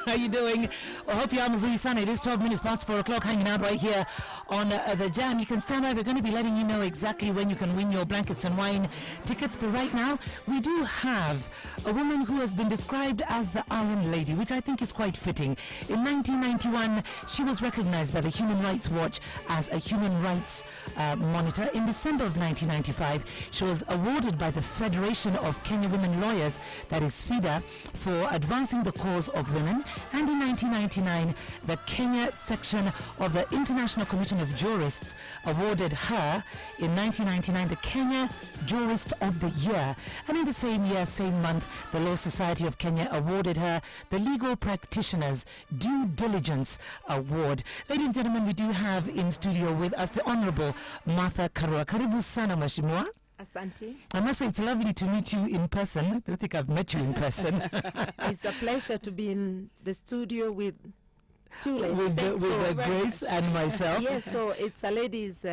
How you doing? I hope you're mzuri sana. It is 12 minutes past 4 o'clock, hanging out right here on the Jam. You can stand by. We're going to be letting you know exactly when you can win your blankets and wine tickets. But right now, we do have a woman who has been described as the Iron Lady, which I think is quite fitting. In 1991, she was recognized by the Human Rights Watch as a human rights monitor. In December of 1995, she was awarded by the Federation of Kenya Women Lawyers, that is FIDA, for advancing the cause of women. And in 1999, the Kenya section of the International Commission of Jurists awarded her, in 1999, the Kenya Jurist of the Year. And in the same year, same month, the Law Society of Kenya awarded her the Legal Practitioners Due Diligence Award. Ladies and gentlemen, we do have in studio with us the Honorable Martha Karua. Karibu sana mheshimiwa. Asante. I must say it's lovely to meet you in person. I don't think I've met you in person. It's a pleasure to be in the studio with two ladies. With Grace and myself. Yes, so it's a ladies'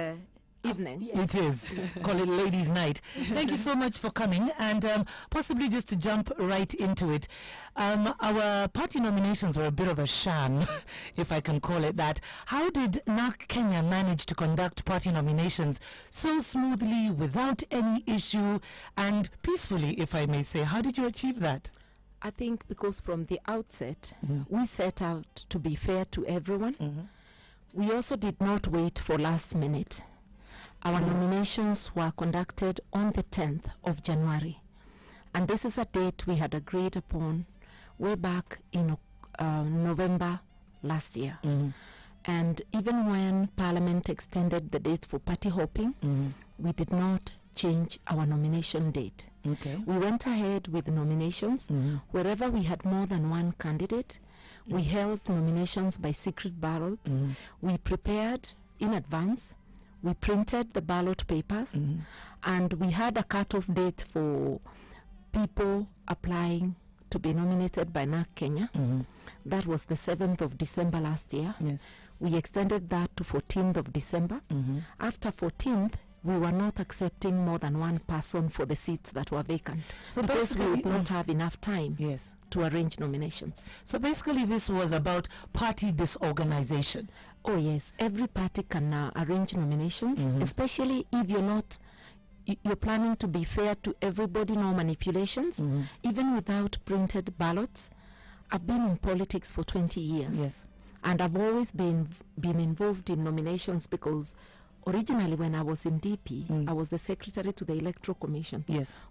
evening. It is. Call it Ladies' Night. Thank you so much for coming. And possibly just to jump right into it, our party nominations were a bit of a sham, if I can call it that. How did NARC Kenya manage to conduct party nominations so smoothly, without any issue, and peacefully, if I may say? How did you achieve that? I think because from the outset, we set out to be fair to everyone. We also did not wait for last minute. Our nominations were conducted on the 10th of January. And this is a date we had agreed upon way back in November last year. And even when Parliament extended the date for party hopping, we did not change our nomination date. We went ahead with nominations. Wherever we had more than one candidate, we held nominations by secret ballot. We prepared in advance. We printed the ballot papers, and we had a cutoff date for people applying to be nominated by NARC Kenya. That was the 7th of December last year. We extended that to 14th of December. After 14th, we were not accepting more than one person for the seats that were vacant, so because we would not have enough time to arrange nominations. So basically this was about party disorganization. Oh yes, every party can arrange nominations, especially if you're planning to be fair to everybody, no manipulations, even without printed ballots. I've been in politics for 20 years, and I've always been involved in nominations because originally when I was in DP, I was the secretary to the Electoral Commission.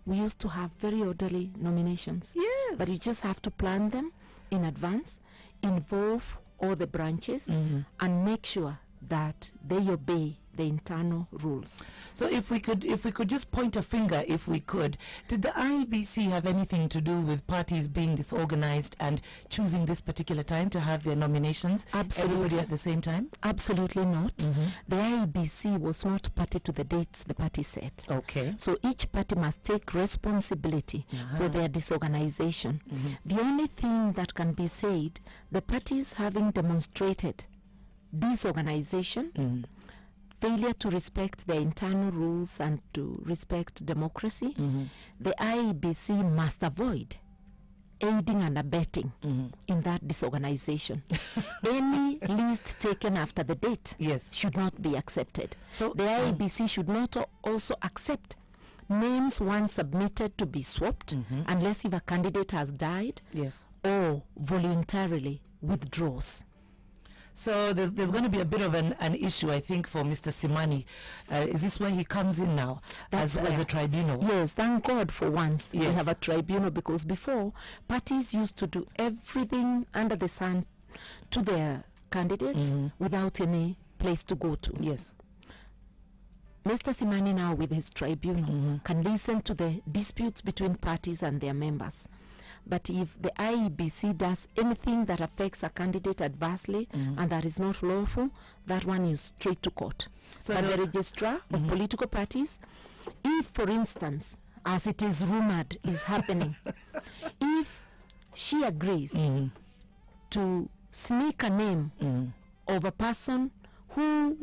We used to have very orderly nominations, but you just have to plan them in advance, involve all the branches, and make sure that they obey the internal rules. So if we could just point a finger, if we could, did the IEBC have anything to do with parties being disorganized and choosing this particular time to have their nominations? Everybody at the same time? Absolutely not. The IEBC was not party to the dates the party set. So each party must take responsibility for their disorganization. The only thing that can be said, the parties having demonstrated disorganization, failure to respect the internal rules and to respect democracy, the IEBC must avoid aiding and abetting in that disorganization. Any list taken after the date should not be accepted. So the IEBC should not also accept names once submitted to be swapped unless if a candidate has died or voluntarily withdraws. So there's going to be a bit of an issue, I think, for Mr. Simani. Is this where he comes in now as a tribunal? Yes, thank God for once we have a tribunal, because before, parties used to do everything under the sun to their candidates without any place to go to. Mr. Simani now with his tribunal can listen to the disputes between parties and their members. But if the IEBC does anything that affects a candidate adversely and that is not lawful, that one is straight to court. So but the registrar of political parties, if, for instance, as it is rumored is happening, if she agrees to sneak a name of a person who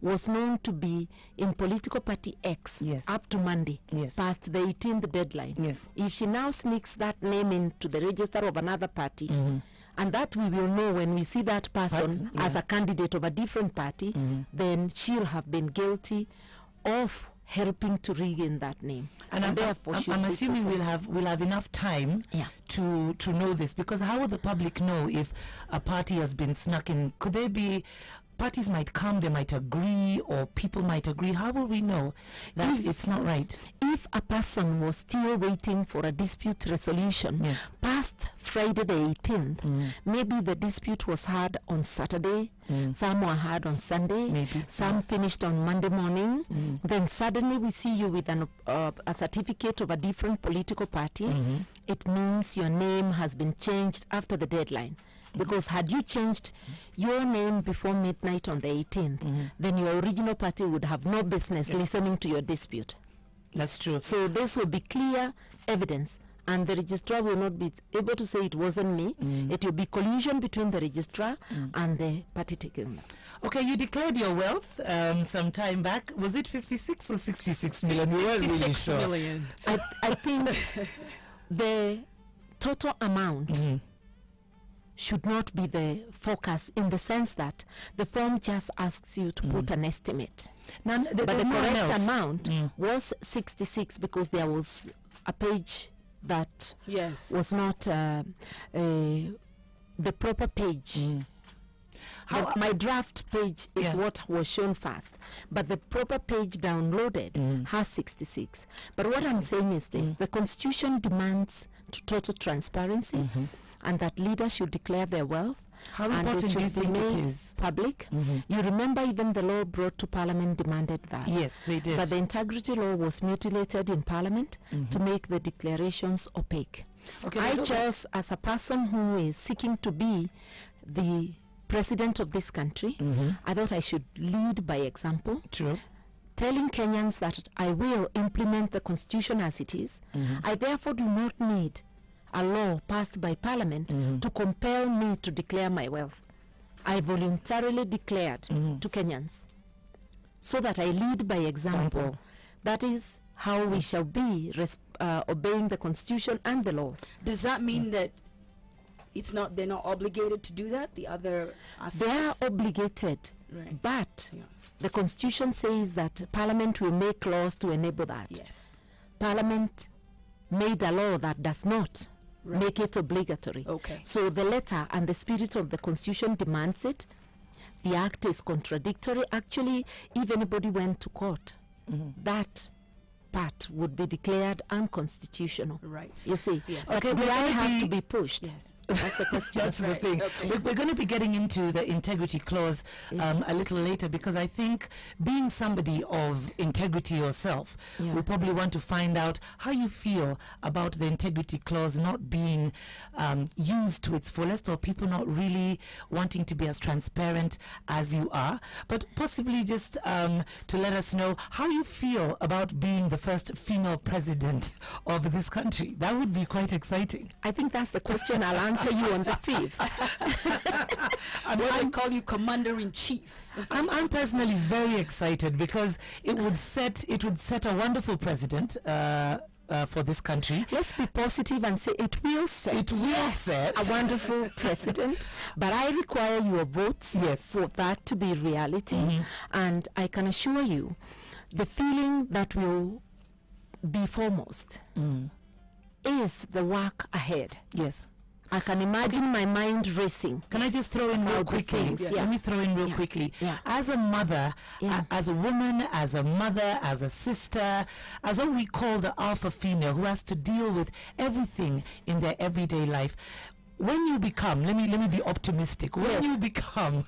was known to be in political party X up to Monday, past the 18th deadline. If she now sneaks that name into the register of another party, And that we will know when we see that person as a candidate of a different party, then she'll have been guilty of helping to regain that name. And therefore I'm assuming we'll have enough time to know this, because how will the public know if a party has been snuck in? Could there be parties might come, they might agree, or people might agree? How will we know that it's not right? If a person was still waiting for a dispute resolution past Friday the 18th, maybe the dispute was heard on Saturday, some were heard on Sunday, some finished on Monday morning, then suddenly we see you with a certificate of a different political party, it means your name has been changed after the deadline. Because had you changed your name before midnight on the 18th, then your original party would have no business listening to your dispute. That's true. So this will be clear evidence, and the registrar will not be able to say it wasn't me. It will be collusion between the registrar and the party taken. Okay, you declared your wealth some time back. Was it 56 or 66 million? We weren't really sure. Million. I think the total amount should not be the focus, in the sense that the form just asks you to put an estimate. Now, but the correct amount was 66, because there was a page that was not the proper page. My draft page is what was shown first, but the proper page downloaded has 66. But what I'm saying is this: the Constitution demands total transparency, and that leaders should declare their wealth. How important do you think it is? Public. You remember even the law brought to Parliament demanded that. Yes, they did. But the integrity law was mutilated in Parliament to make the declarations opaque. Okay, I chose, as a person who is seeking to be the president of this country, I thought I should lead by example. True. Telling Kenyans that I will implement the Constitution as it is. I therefore do not need a law passed by Parliament to compel me to declare my wealth. I voluntarily declared to Kenyans, so that I lead by example. That is how we shall be obeying the Constitution and the laws. Does that mean that they're not obligated to do that? The other aspects? They are obligated, but the Constitution says that Parliament will make laws to enable that. Yes. Parliament made a law that does not make it obligatory. Okay. So the letter and the spirit of the Constitution demands it. The act is contradictory. Actually, if anybody went to court, that part would be declared unconstitutional. Right. You see? Yes. Okay, do I have to be pushed? Yes. That's the question. That's the thing. Okay. We're going to be getting into the integrity clause a little later, because I think being somebody of integrity yourself, we probably want to find out how you feel about the integrity clause not being used to its fullest, or people not really wanting to be as transparent as you are. But possibly just to let us know how you feel about being the first female president of this country. That would be quite exciting. I think that's the question I'll answer you on the 5th. I call you Commander-in-Chief. I'm personally very excited, because it would set a wonderful precedent for this country. Let's be positive and say it will set. It will set a wonderful precedent, but I require your votes for that to be reality. And I can assure you, the feeling that will be foremost is the work ahead. Yes. I can imagine my mind racing. Can I just throw in real quickly? Let me throw in real quickly. As a mother, as a woman, as a mother, as a sister, as what we call the alpha female, who has to deal with everything in their everyday life, when you become, let me be optimistic, when you become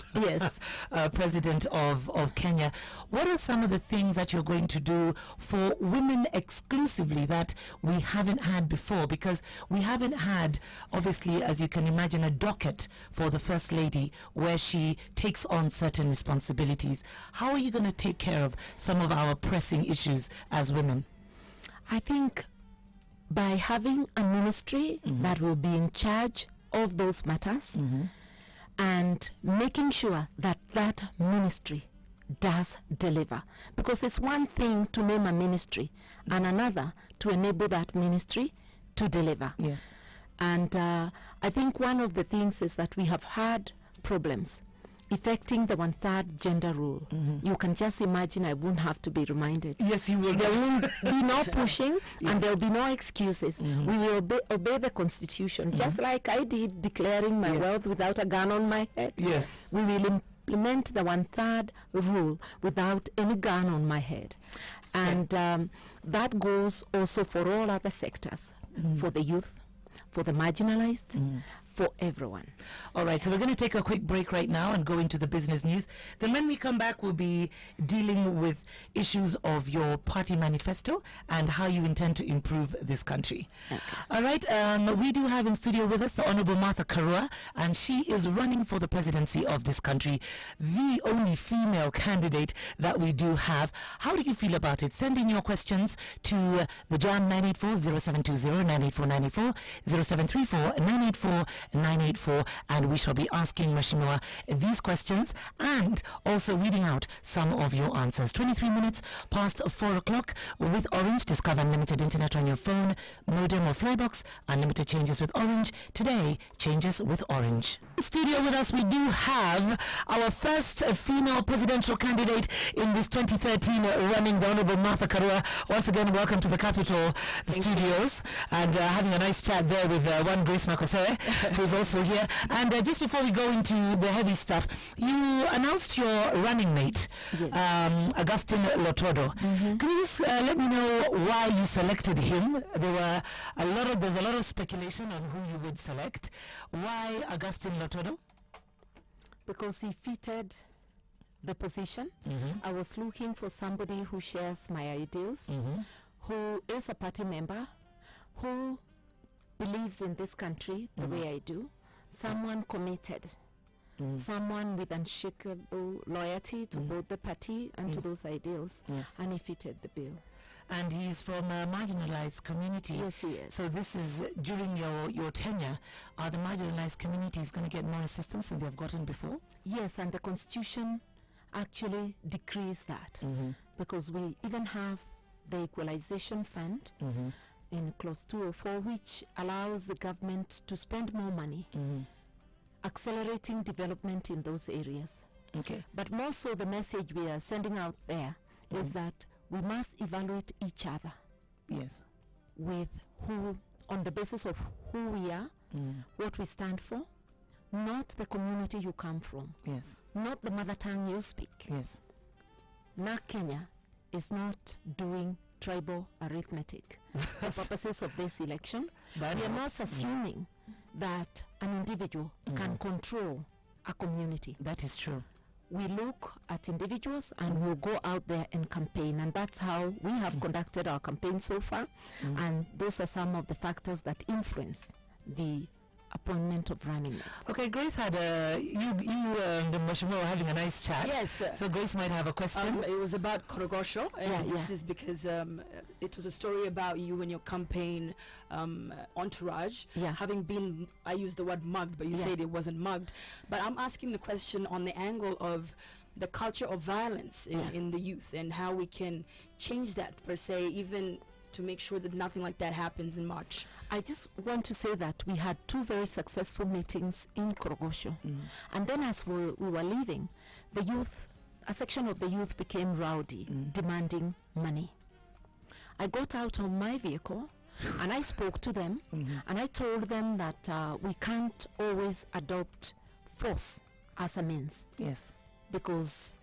president of Kenya, what are some of the things that you're going to do for women exclusively that we haven't had before? Because we haven't had, obviously, as you can imagine, a docket for the First Lady where she takes on certain responsibilities. How are you going to take care of some of our pressing issues as women? I think by having a ministry that will be in charge of those matters and making sure that that ministry does deliver, because it's one thing to name a ministry and another to enable that ministry to deliver. Yes. And I think one of the things is that we have had problems affecting the 1/3 gender rule. You can just imagine, I won't have to be reminded. Yes, you will. There will be no pushing, and there will be no excuses. We will obey the Constitution, just like I did declaring my wealth without a gun on my head. Yes. We will implement the 1/3 rule without any gun on my head. And that goes also for all other sectors, for the youth, for the marginalized, for everyone. All right, so we're going to take a quick break right now and go into the business news. Then when we come back, we'll be dealing with issues of your party manifesto and how you intend to improve this country. Okay. All right, we do have in studio with us the Honorable Martha Karua, and she is running for the presidency of this country, the only female candidate that we do have. How do you feel about it? Send in your questions to the Jam984 0720 984 94 0734 984 984, and we shall be asking Mheshimiwa these questions and also reading out some of your answers. 23 minutes past 4 o'clock with Orange. Discover unlimited internet on your phone, modem or flybox. Unlimited changes with Orange. Today, changes with Orange. In studio with us, we do have our first female presidential candidate in this 2013 running, the Honorable Martha Karua. Once again, welcome to the Capital Studios, and having a nice chat there with one Grace Makosewe, who's also here. And just before we go into the heavy stuff, you announced your running mate, Augustine Lotodo. Can you just let me know why you selected him? There's a lot of speculation on who you would select. Why Augustine Lotodo? Because he fitted the position. I was looking for somebody who shares my ideals, who is a party member, who believes in this country the way I do, someone committed, someone with unshakable loyalty to both the party and to those ideals, and he fitted the bill. And he's from a marginalized community. Yes, he is. So this is during your tenure. Are the marginalized communities going to get more assistance than they've gotten before? Yes, and the Constitution actually decrees that, because we even have the Equalization Fund in clause 204, which allows the government to spend more money accelerating development in those areas. Okay. But more so, the message we are sending out there is that we must evaluate each other. Yes. With who, on the basis of who we are, what we stand for, not the community you come from. Yes. Not the mother tongue you speak. Yes. Now Kenya is not doing tribal arithmetic for purposes of this election. But we are not assuming that an individual can control a community. That is true. We look at individuals and we'll go out there and campaign, and that's how we have conducted our campaign so far, and those are some of the factors that influenced the appointment of running mate. Okay, Grace had you and Mheshimiwa were having a nice chat. Yes. So Grace might have a question. It was about Korogosho, and Yeah, this is because it was a story about you and your campaign entourage having been, I used the word mugged, but you said it wasn't mugged. But I'm asking the question on the angle of the culture of violence in the youth, and how we can change that per se, even to make sure that nothing like that happens in March. I just want to say that we had 2 very successful meetings in Korogosho, and then as we were leaving, the youth, a section of the youth became rowdy, demanding money. I got out of my vehicle and I spoke to them, and I told them that we can't always adopt force as a means. Yes. Because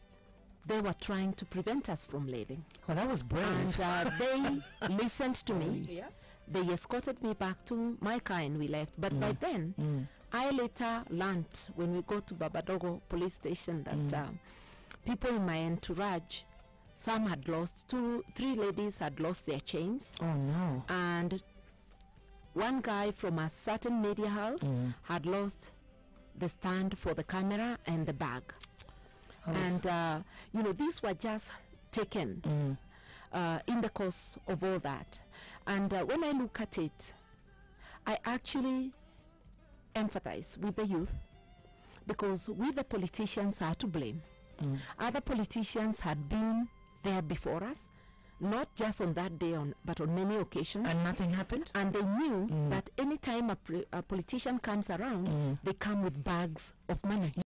they were trying to prevent us from leaving. Well, that was brave. And they listened to me. Yeah. They escorted me back to my car and we left. But by then, I later learned when we got to Babadogo police station that people in my entourage, some had lost, 3 ladies had lost their chains. Oh no. And one guy from a certain media house had lost the stand for the camera and the bag. And, you know, these were just taken in the course of all that. And when I look at it, I actually empathize with the youth, because we the politicians are to blame. Other politicians had been there before us, not just on that day, but on many occasions. And nothing happened? And they knew that anytime a politician comes around, they come with bags of money.